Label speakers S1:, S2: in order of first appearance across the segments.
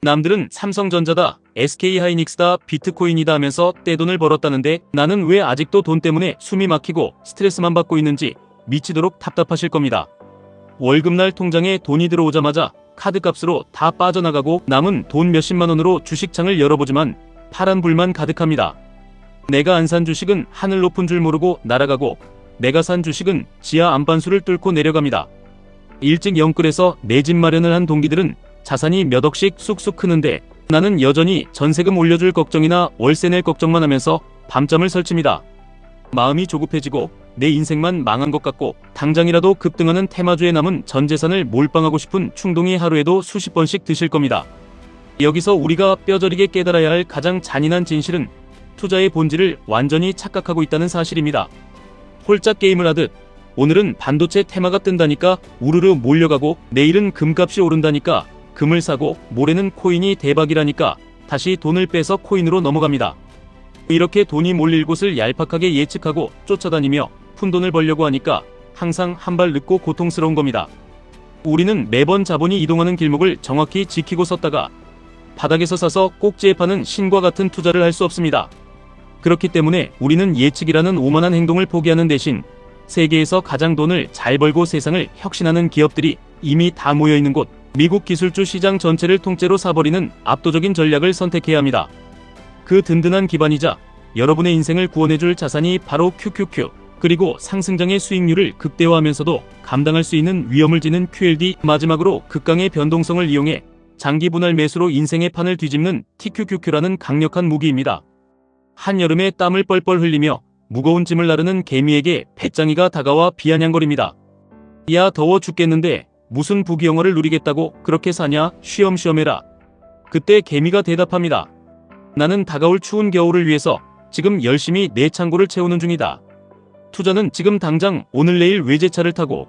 S1: 남들은 삼성전자다, SK하이닉스다, 비트코인이다 하면서 떼돈을 벌었다는데 나는 왜 아직도 돈 때문에 숨이 막히고 스트레스만 받고 있는지 미치도록 답답하실 겁니다. 월급날 통장에 돈이 들어오자마자 카드값으로 다 빠져나가고 남은 돈 몇십만 원으로 주식창을 열어보지만 파란불만 가득합니다. 내가 안 산 주식은 하늘 높은 줄 모르고 날아가고 내가 산 주식은 지하 안반수를 뚫고 내려갑니다. 일찍 영끌해서 내 집 마련을 한 동기들은 자산이 몇 억씩 쑥쑥 크는데 나는 여전히 전세금 올려줄 걱정이나 월세 낼 걱정만 하면서 밤잠을 설칩니다. 마음이 조급해지고 내 인생만 망한 것 같고 당장이라도 급등하는 테마주에 남은 전 재산을 몰빵하고 싶은 충동이 하루에도 수십 번씩 드실 겁니다. 여기서 우리가 뼈저리게 깨달아야 할 가장 잔인한 진실은 투자의 본질을 완전히 착각하고 있다는 사실입니다. 홀짝 게임을 하듯 오늘은 반도체 테마가 뜬다니까 우르르 몰려가고 내일은 금값이 오른다니까 금을 사고 모레는 코인이 대박이라니까 다시 돈을 빼서 코인으로 넘어갑니다. 이렇게 돈이 몰릴 곳을 얄팍하게 예측하고 쫓아다니며 푼돈을 벌려고 하니까 항상 한 발 늦고 고통스러운 겁니다. 우리는 매번 자본이 이동하는 길목을 정확히 지키고 섰다가 바닥에서 사서 꼭지에 파는 신과 같은 투자를 할 수 없습니다. 그렇기 때문에 우리는 예측이라는 오만한 행동을 포기하는 대신 세계에서 가장 돈을 잘 벌고 세상을 혁신하는 기업들이 이미 다 모여있는 곳 미국 기술주 시장 전체를 통째로 사버리는 압도적인 전략을 선택해야 합니다. 그 든든한 기반이자 여러분의 인생을 구원해줄 자산이 바로 QQQ, 그리고 상승장의 수익률을 극대화하면서도 감당할 수 있는 위험을 지는 QLD, 마지막으로 극강의 변동성을 이용해 장기 분할 매수로 인생의 판을 뒤집는 TQQQ라는 강력한 무기입니다. 한여름에 땀을 뻘뻘 흘리며 무거운 짐을 나르는 개미에게 배짱이가 다가와 비아냥거립니다. 야, 더워 죽겠는데 무슨 부귀영화를 누리겠다고 그렇게 사냐? 쉬엄쉬엄 해라. 그때 개미가 대답합니다. 나는 다가올 추운 겨울을 위해서 지금 열심히 내 창고를 채우는 중이다. 투자는 지금 당장 오늘 내일 외제차를 타고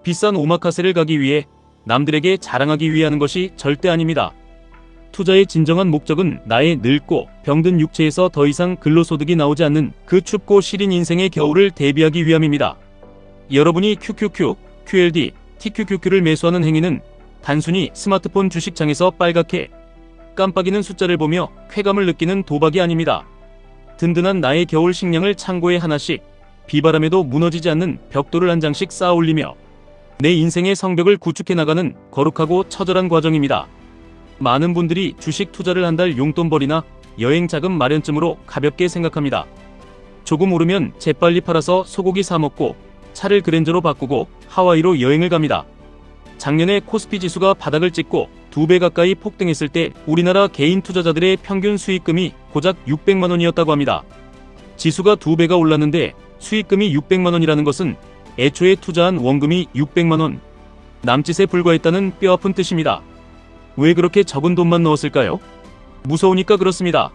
S1: 비싼 오마카세를 가기 위해 남들에게 자랑하기 위해 하는 것이 절대 아닙니다. 투자의 진정한 목적은 나의 늙고 병든 육체에서 더 이상 근로소득이 나오지 않는 그 춥고 시린 인생의 겨울을 대비하기 위함입니다. 여러분이 QQQ, QLD, TQQQ를 매수하는 행위는 단순히 스마트폰 주식창에서 빨갛게 깜빡이는 숫자를 보며 쾌감을 느끼는 도박이 아닙니다. 든든한 나의 겨울 식량을 창고에 하나씩, 비바람에도 무너지지 않는 벽돌을 한 장씩 쌓아 올리며 내 인생의 성벽을 구축해 나가는 거룩하고 처절한 과정입니다. 많은 분들이 주식 투자를 한 달 용돈벌이나 여행 자금 마련쯤으로 가볍게 생각합니다. 조금 오르면 재빨리 팔아서 소고기 사 먹고 차를 그랜저로 바꾸고 하와이로 여행을 갑니다. 작년에 코스피 지수가 바닥을 찍고 2배 가까이 폭등했을 때 우리나라 개인 투자자들의 평균 수익금이 고작 600만 원이었다고 합니다. 지수가 2배가 올랐는데 수익금이 600만 원이라는 것은 애초에 투자한 원금이 600만 원, 남짓에 불과했다는 뼈아픈 뜻입니다. 왜 그렇게 적은 돈만 넣었을까요? 무서우니까 그렇습니다.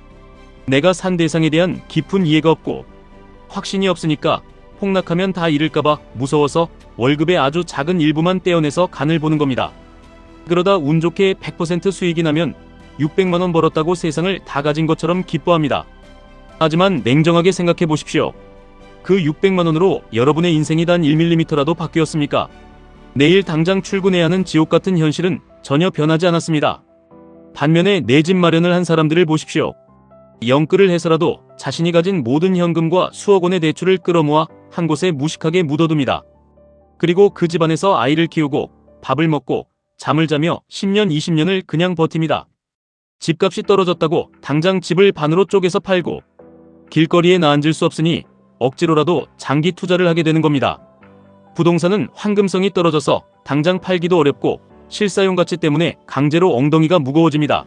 S1: 내가 산 대상에 대한 깊은 이해가 없고 확신이 없으니까 폭락하면 다 잃을까봐 무서워서 월급의 아주 작은 일부만 떼어내서 간을 보는 겁니다. 그러다 운 좋게 100% 수익이 나면 600만 원 벌었다고 세상을 다 가진 것처럼 기뻐합니다. 하지만 냉정하게 생각해 보십시오. 그 600만 원으로 여러분의 인생이 단 1mm라도 바뀌었습니까? 내일 당장 출근해야 하는 지옥 같은 현실은 전혀 변하지 않았습니다. 반면에 내 집 마련을 한 사람들을 보십시오. 영끌을 해서라도 자신이 가진 모든 현금과 수억 원의 대출을 끌어모아 한 곳에 무식하게 묻어둡니다. 그리고 그 집안에서 아이를 키우고 밥을 먹고 잠을 자며 10년 20년을 그냥 버팁니다. 집값이 떨어졌다고 당장 집을 반으로 쪼개서 팔고 길거리에 나앉을 수 없으니 억지로라도 장기 투자를 하게 되는 겁니다. 부동산은 황금성이 떨어져서 당장 팔기도 어렵고 실사용 가치 때문에 강제로 엉덩이가 무거워집니다.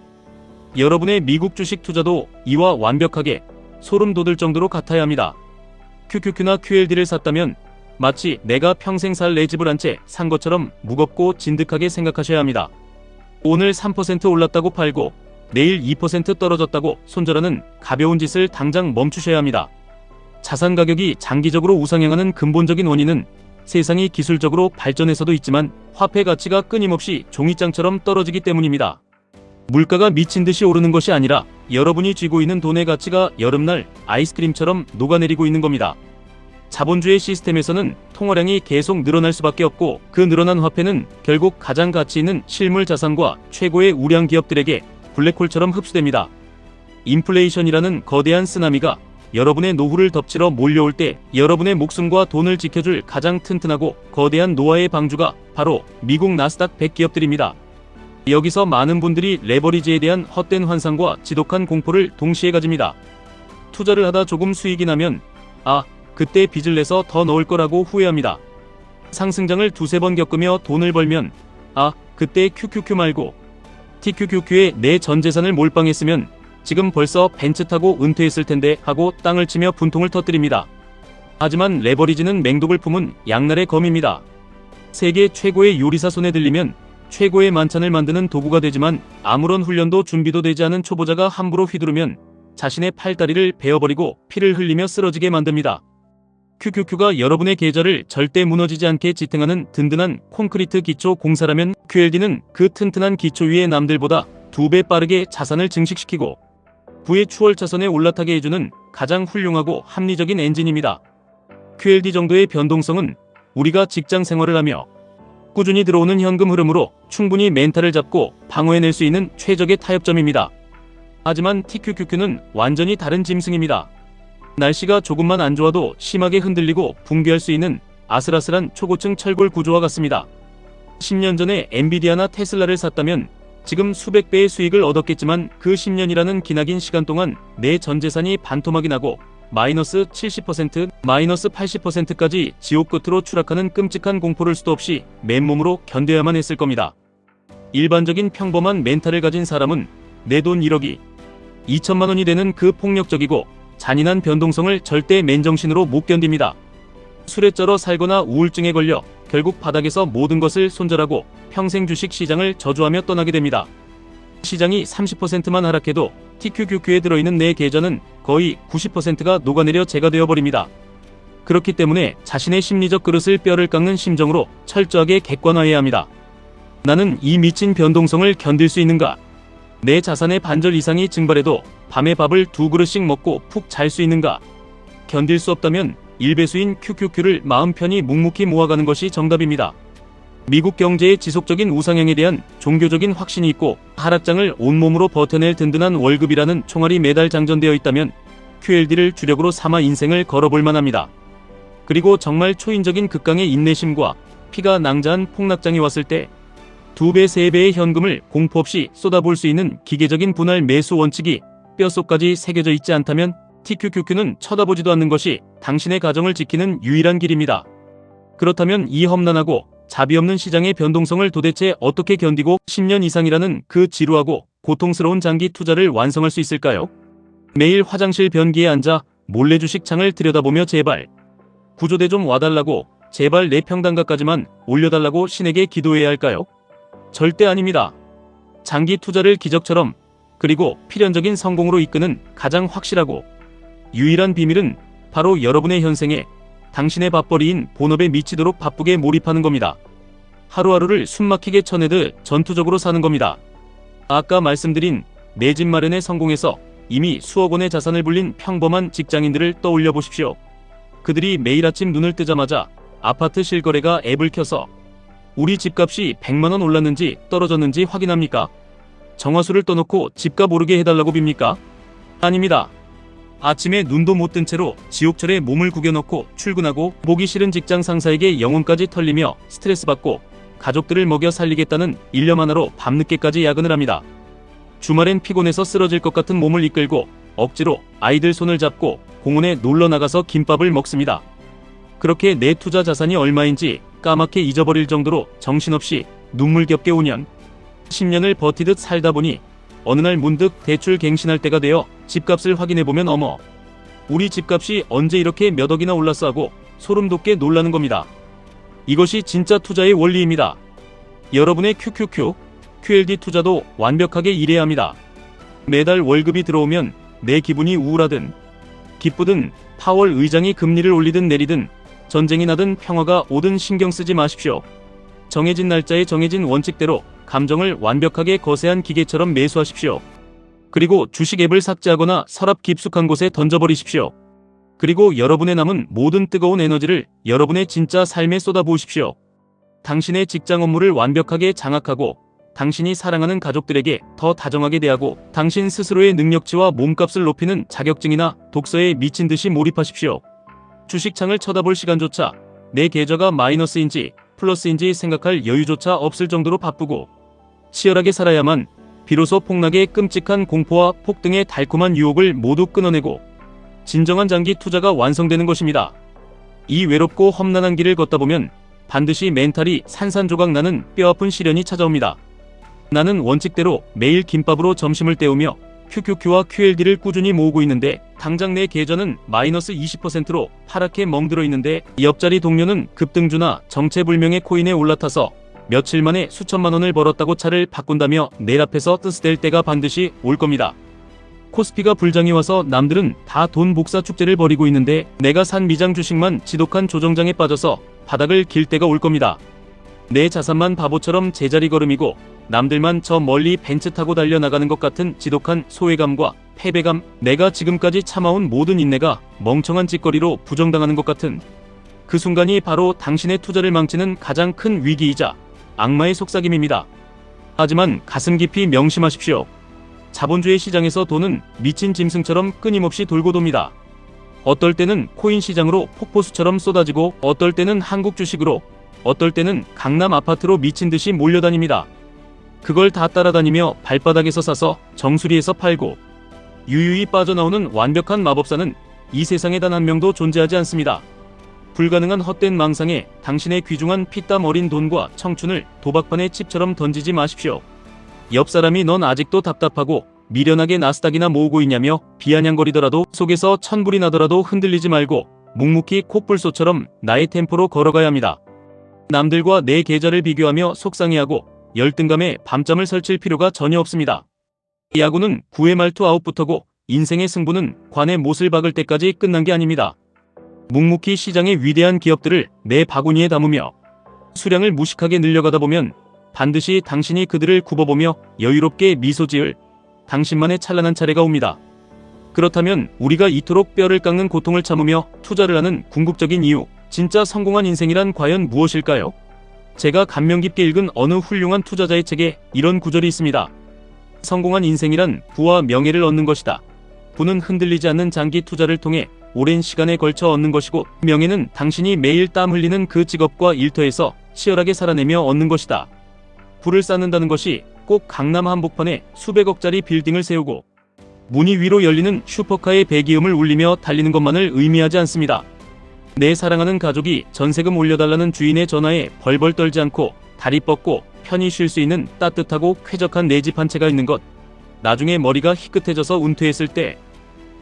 S1: 여러분의 미국 주식 투자도 이와 완벽하게 소름 돋을 정도로 같아야 합니다. QQQ나 QLD를 샀다면 마치 내가 평생 살 내 집을 한 채 산 것처럼 무겁고 진득하게 생각하셔야 합니다. 오늘 3% 올랐다고 팔고 내일 2% 떨어졌다고 손절하는 가벼운 짓을 당장 멈추셔야 합니다. 자산 가격이 장기적으로 우상향하는 근본적인 원인은 세상이 기술적으로 발전해서도 있지만 화폐 가치가 끊임없이 종이장처럼 떨어지기 때문입니다. 물가가 미친 듯이 오르는 것이 아니라 여러분이 쥐고 있는 돈의 가치가 여름날 아이스크림처럼 녹아내리고 있는 겁니다. 자본주의 시스템에서는 통화량이 계속 늘어날 수밖에 없고 그 늘어난 화폐는 결국 가장 가치 있는 실물 자산과 최고의 우량 기업들에게 블랙홀처럼 흡수됩니다. 인플레이션이라는 거대한 쓰나미가 여러분의 노후를 덮치러 몰려올 때 여러분의 목숨과 돈을 지켜줄 가장 튼튼하고 거대한 노아의 방주가 바로 미국 나스닥 100 기업들입니다. 여기서 많은 분들이 레버리지에 대한 헛된 환상과 지독한 공포를 동시에 가집니다. 투자를 하다 조금 수익이 나면 그때 빚을 내서 더 넣을 거라고 후회합니다. 상승장을 두세 번 겪으며 돈을 벌면 그때 QQQ 말고 TQQQ에 내 전 재산을 몰빵했으면 지금 벌써 벤츠 타고 은퇴했을 텐데 하고 땅을 치며 분통을 터뜨립니다. 하지만 레버리지는 맹독을 품은 양날의 검입니다. 세계 최고의 요리사 손에 들리면 최고의 만찬을 만드는 도구가 되지만 아무런 훈련도 준비도 되지 않은 초보자가 함부로 휘두르면 자신의 팔다리를 베어버리고 피를 흘리며 쓰러지게 만듭니다. QQQ가 여러분의 계좌를 절대 무너지지 않게 지탱하는 든든한 콘크리트 기초 공사라면 QLD는 그 튼튼한 기초 위에 남들보다 2배 빠르게 자산을 증식시키고 부의 추월 차선에 올라타게 해주는 가장 훌륭하고 합리적인 엔진입니다. QLD 정도의 변동성은 우리가 직장 생활을 하며 꾸준히 들어오는 현금 흐름으로 충분히 멘탈을 잡고 방어해낼 수 있는 최적의 타협점입니다. 하지만 TQQQ는 완전히 다른 짐승입니다. 날씨가 조금만 안 좋아도 심하게 흔들리고 붕괴할 수 있는 아슬아슬한 초고층 철골 구조와 같습니다. 10년 전에 엔비디아나 테슬라를 샀다면 지금 수백 배의 수익을 얻었겠지만 그 10년이라는 기나긴 시간 동안 내 전 재산이 반토막이 나고 마이너스 70%, 마이너스 80%까지 지옥 끝으로 추락하는 끔찍한 공포를 수도 없이 맨몸으로 견뎌야만 했을 겁니다. 일반적인 평범한 멘탈을 가진 사람은 내 돈 1억이 2천만 원이 되는 그 폭력적이고 잔인한 변동성을 절대 맨정신으로 못 견딥니다. 술에 쩔어 살거나 우울증에 걸려 결국 바닥에서 모든 것을 손절하고 평생 주식 시장을 저주하며 떠나게 됩니다. 시장이 30%만 하락해도 TQQQ에 들어있는 내 계좌는 거의 90%가 녹아내려 재가 되어버립니다. 그렇기 때문에 자신의 심리적 그릇을 뼈를 깎는 심정으로 철저하게 객관화해야 합니다. 나는 이 미친 변동성을 견딜 수 있는가? 내 자산의 반절 이상이 증발해도 밤에 밥을 2그릇씩 먹고 푹 잘 수 있는가? 견딜 수 없다면 일배수인 QQQ를 마음 편히 묵묵히 모아가는 것이 정답입니다. 미국 경제의 지속적인 우상향에 대한 종교적인 확신이 있고 하락장을 온몸으로 버텨낼 든든한 월급이라는 총알이 매달 장전되어 있다면 QLD를 주력으로 삼아 인생을 걸어볼 만합니다. 그리고 정말 초인적인 극강의 인내심과 피가 낭자한 폭락장이 왔을 때 2배, 3배의 현금을 공포 없이 쏟아볼 수 있는 기계적인 분할 매수 원칙이 뼛속까지 새겨져 있지 않다면 TQQQ는 쳐다보지도 않는 것이 당신의 가정을 지키는 유일한 길입니다. 그렇다면 이 험난하고 자비 없는 시장의 변동성을 도대체 어떻게 견디고 10년 이상이라는 그 지루하고 고통스러운 장기 투자를 완성할 수 있을까요? 매일 화장실 변기에 앉아 몰래 주식 창을 들여다보며 제발 구조대 좀 와달라고, 제발 내 평단가까지만 올려달라고 신에게 기도해야 할까요? 절대 아닙니다. 장기 투자를 기적처럼 그리고 필연적인 성공으로 이끄는 가장 확실하고 유일한 비밀은 바로 여러분의 현생에 당신의 밥벌이인 본업에 미치도록 바쁘게 몰입하는 겁니다. 하루하루를 숨막히게 쳐내듯 전투적으로 사는 겁니다. 아까 말씀드린 내 집 마련에 성공해서 이미 수억 원의 자산을 불린 평범한 직장인들을 떠올려 보십시오. 그들이 매일 아침 눈을 뜨자마자 아파트 실거래가 앱을 켜서 우리 집값이 100만 원 올랐는지 떨어졌는지 확인합니까? 정화수를 떠놓고 집값 오르게 해달라고 빕니까? 아닙니다. 아침에 눈도 못 뜬 채로 지옥철에 몸을 구겨넣고 출근하고 보기 싫은 직장 상사에게 영혼까지 털리며 스트레스 받고 가족들을 먹여 살리겠다는 일념 하나로 밤늦게까지 야근을 합니다. 주말엔 피곤해서 쓰러질 것 같은 몸을 이끌고 억지로 아이들 손을 잡고 공원에 놀러 나가서 김밥을 먹습니다. 그렇게 내 투자 자산이 얼마인지 까맣게 잊어버릴 정도로 정신없이 눈물겹게 5년, 10년을 버티듯 살다 보니 어느 날 문득 대출 갱신할 때가 되어 집값을 확인해보면 어머, 우리 집값이 언제 이렇게 몇 억이나 올랐어 하고 소름 돋게 놀라는 겁니다. 이것이 진짜 투자의 원리입니다. 여러분의 QQQ, QLD 투자도 완벽하게 일해야 합니다. 매달 월급이 들어오면 내 기분이 우울하든 기쁘든 파월 의장이 금리를 올리든 내리든 전쟁이 나든 평화가 오든 신경 쓰지 마십시오. 정해진 날짜에 정해진 원칙대로 감정을 완벽하게 거세한 기계처럼 매수하십시오. 그리고 주식 앱을 삭제하거나 서랍 깊숙한 곳에 던져버리십시오. 그리고 여러분의 남은 모든 뜨거운 에너지를 여러분의 진짜 삶에 쏟아부으십시오. 당신의 직장 업무를 완벽하게 장악하고 당신이 사랑하는 가족들에게 더 다정하게 대하고 당신 스스로의 능력치와 몸값을 높이는 자격증이나 독서에 미친 듯이 몰입하십시오. 주식창을 쳐다볼 시간조차 내 계좌가 마이너스인지 플러스인지 생각할 여유조차 없을 정도로 바쁘고 치열하게 살아야만 비로소 폭락의 끔찍한 공포와 폭등의 달콤한 유혹을 모두 끊어내고 진정한 장기 투자가 완성되는 것입니다. 이 외롭고 험난한 길을 걷다 보면 반드시 멘탈이 산산조각 나는 뼈아픈 시련이 찾아옵니다. 나는 원칙대로 매일 김밥으로 점심을 때우며 QQQ와 QLD를 꾸준히 모으고 있는데 당장 내 계좌는 마이너스 20%로 파랗게 멍들어 있는데 옆자리 동료는 급등주나 정체불명의 코인에 올라타서 며칠 만에 수천만 원을 벌었다고 차를 바꾼다며 내 앞에서 뜨스댈 때가 반드시 올 겁니다. 코스피가 불장이 와서 남들은 다 돈 복사 축제를 벌이고 있는데 내가 산 미장 주식만 지독한 조정장에 빠져서 바닥을 길 때가 올 겁니다. 내 자산만 바보처럼 제자리 걸음이고 남들만 저 멀리 벤츠 타고 달려나가는 것 같은 지독한 소외감과 패배감, 내가 지금까지 참아온 모든 인내가 멍청한 짓거리로 부정당하는 것 같은 그 순간이 바로 당신의 투자를 망치는 가장 큰 위기이자 악마의 속삭임입니다. 하지만 가슴 깊이 명심하십시오. 자본주의 시장에서 돈은 미친 짐승처럼 끊임없이 돌고 돕니다. 어떨 때는 코인 시장으로 폭포수처럼 쏟아지고 어떨 때는 한국 주식으로 어떨 때는 강남 아파트로 미친 듯이 몰려다닙니다. 그걸 다 따라다니며 발바닥에서 사서 정수리에서 팔고 유유히 빠져나오는 완벽한 마법사는 이 세상에 단 한 명도 존재하지 않습니다. 불가능한 헛된 망상에 당신의 귀중한 피땀 어린 돈과 청춘을 도박판의 칩처럼 던지지 마십시오. 옆 사람이 넌 아직도 답답하고 미련하게 나스닥이나 모으고 있냐며 비아냥거리더라도 속에서 천불이 나더라도 흔들리지 말고 묵묵히 콧불소처럼 나의 템포로 걸어가야 합니다. 남들과 내 계좌를 비교하며 속상해하고 열등감에 밤잠을 설칠 필요가 전혀 없습니다. 야구는 9회 말투 아웃부터고 인생의 승부는 관의 못을 박을 때까지 끝난 게 아닙니다. 묵묵히 시장의 위대한 기업들을 내 바구니에 담으며 수량을 무식하게 늘려가다 보면 반드시 당신이 그들을 굽어보며 여유롭게 미소 지을 당신만의 찬란한 차례가 옵니다. 그렇다면 우리가 이토록 뼈를 깎는 고통을 참으며 투자를 하는 궁극적인 이유, 진짜 성공한 인생이란 과연 무엇일까요? 제가 감명 깊게 읽은 어느 훌륭한 투자자의 책에 이런 구절이 있습니다. 성공한 인생이란 부와 명예를 얻는 것이다. 부는 흔들리지 않는 장기 투자를 통해 오랜 시간에 걸쳐 얻는 것이고 명예는 당신이 매일 땀 흘리는 그 직업과 일터에서 치열하게 살아내며 얻는 것이다. 부를 쌓는다는 것이 꼭 강남 한복판에 수백억짜리 빌딩을 세우고 무늬 위로 열리는 슈퍼카의 배기음을 울리며 달리는 것만을 의미하지 않습니다. 내 사랑하는 가족이 전세금 올려달라는 주인의 전화에 벌벌 떨지 않고 다리 뻗고 편히 쉴 수 있는 따뜻하고 쾌적한 내 집 한 채가 있는 것, 나중에 머리가 희끗해져서 은퇴했을 때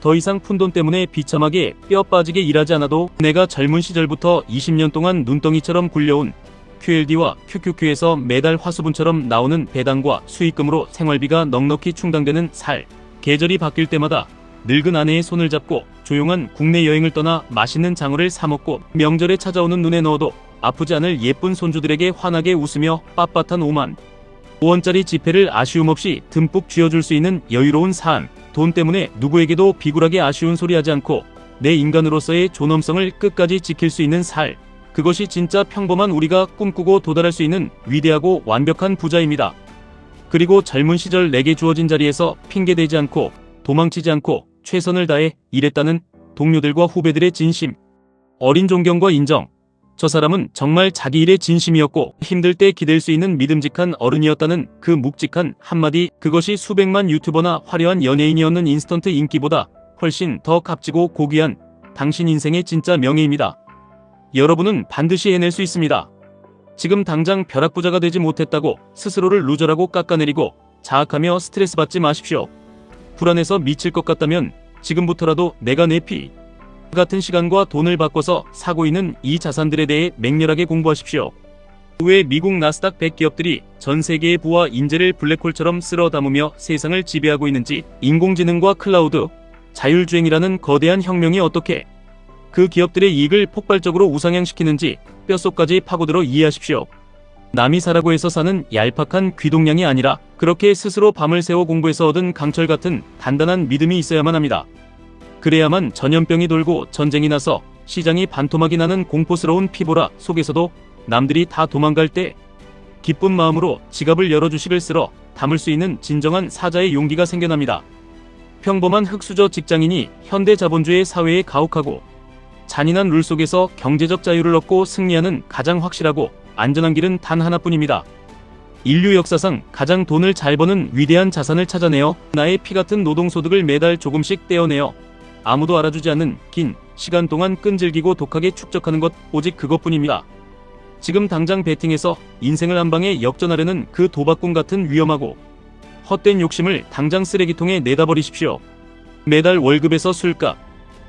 S1: 더 이상 푼돈 때문에 비참하게 뼈 빠지게 일하지 않아도 내가 젊은 시절부터 20년 동안 눈덩이처럼 굴려온 QLD와 QQQ에서 매달 화수분처럼 나오는 배당과 수익금으로 생활비가 넉넉히 충당되는 살, 계절이 바뀔 때마다 늙은 아내의 손을 잡고 조용한 국내 여행을 떠나 맛있는 장어를 사 먹고 명절에 찾아오는 눈에 넣어도 아프지 않을 예쁜 손주들에게 환하게 웃으며 빳빳한 5만 5원짜리 지폐를 아쉬움 없이 듬뿍 쥐어줄 수 있는 여유로운 삶, 돈 때문에 누구에게도 비굴하게 아쉬운 소리 하지 않고 내 인간으로서의 존엄성을 끝까지 지킬 수 있는 살, 그것이 진짜 평범한 우리가 꿈꾸고 도달할 수 있는 위대하고 완벽한 부자입니다. 그리고 젊은 시절 내게 주어진 자리에서 핑계대지 않고 도망치지 않고 최선을 다해 일했다는 동료들과 후배들의 진심, 어린 존경과 인정. 저 사람은 정말 자기 일에 진심이었고 힘들 때 기댈 수 있는 믿음직한 어른이었다는 그 묵직한 한마디, 그것이 수백만 유튜버나 화려한 연예인이 얻는 인스턴트 인기보다 훨씬 더 값지고 고귀한 당신 인생의 진짜 명예입니다. 여러분은 반드시 해낼 수 있습니다. 지금 당장 벼락부자가 되지 못했다고 스스로를 루저라고 깎아내리고 자학하며 스트레스 받지 마십시오. 불안해서 미칠 것 같다면 지금부터라도 내가 내 피 같은 시간과 돈을 바꿔서 사고 있는 이 자산들에 대해 맹렬하게 공부하십시오. 왜 미국 나스닥 100 기업들이 전 세계의 부와 인재를 블랙홀처럼 쓸어 담으며 세상을 지배하고 있는지, 인공지능과 클라우드, 자율주행이라는 거대한 혁명이 어떻게 그 기업들의 이익을 폭발적으로 우상향시키는지 뼛속까지 파고들어 이해하십시오. 남이 사라고 해서 사는 얄팍한 귀동냥이 아니라 그렇게 스스로 밤을 새워 공부해서 얻은 강철 같은 단단한 믿음이 있어야만 합니다. 그래야만 전염병이 돌고 전쟁이 나서 시장이 반토막이 나는 공포스러운 피보라 속에서도 남들이 다 도망갈 때 기쁜 마음으로 지갑을 열어 주식을 쓸어 담을 수 있는 진정한 사자의 용기가 생겨납니다. 평범한 흙수저 직장인이 현대 자본주의 사회에 가혹하고 잔인한 룰 속에서 경제적 자유를 얻고 승리하는 가장 확실하고 안전한 길은 단 하나뿐입니다. 인류 역사상 가장 돈을 잘 버는 위대한 자산을 찾아내어 나의 피 같은 노동소득을 매달 조금씩 떼어내어 아무도 알아주지 않는 긴 시간 동안 끈질기고 독하게 축적하는 것, 오직 그것뿐입니다. 지금 당장 베팅해서 인생을 한 방에 역전하려는 그 도박꾼 같은 위험하고 헛된 욕심을 당장 쓰레기통에 내다 버리십시오. 매달 월급에서 술값,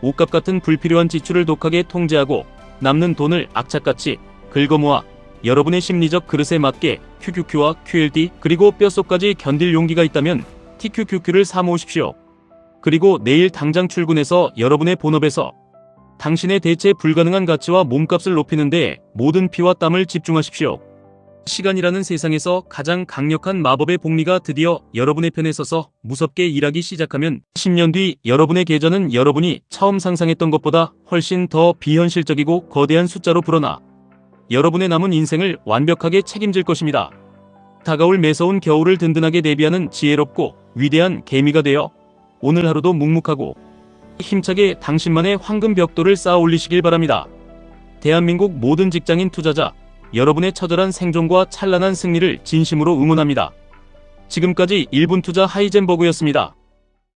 S1: 옷값 같은 불필요한 지출을 독하게 통제하고 남는 돈을 악착같이 긁어모아 여러분의 심리적 그릇에 맞게 QQQ와 QLD 그리고 뼛속까지 견딜 용기가 있다면 TQQQ를 사 모으십시오. 그리고 내일 당장 출근해서 여러분의 본업에서 당신의 대체 불가능한 가치와 몸값을 높이는 데 모든 피와 땀을 집중하십시오. 시간이라는 세상에서 가장 강력한 마법의 복리가 드디어 여러분의 편에 서서 무섭게 일하기 시작하면 10년 뒤 여러분의 계좌는 여러분이 처음 상상했던 것보다 훨씬 더 비현실적이고 거대한 숫자로 불어나 여러분의 남은 인생을 완벽하게 책임질 것입니다. 다가올 매서운 겨울을 든든하게 대비하는 지혜롭고 위대한 개미가 되어 오늘 하루도 묵묵하고 힘차게 당신만의 황금 벽돌을 쌓아 올리시길 바랍니다. 대한민국 모든 직장인 투자자, 여러분의 처절한 생존과 찬란한 승리를 진심으로 응원합니다. 지금까지 1분 투자 하이젠버그였습니다.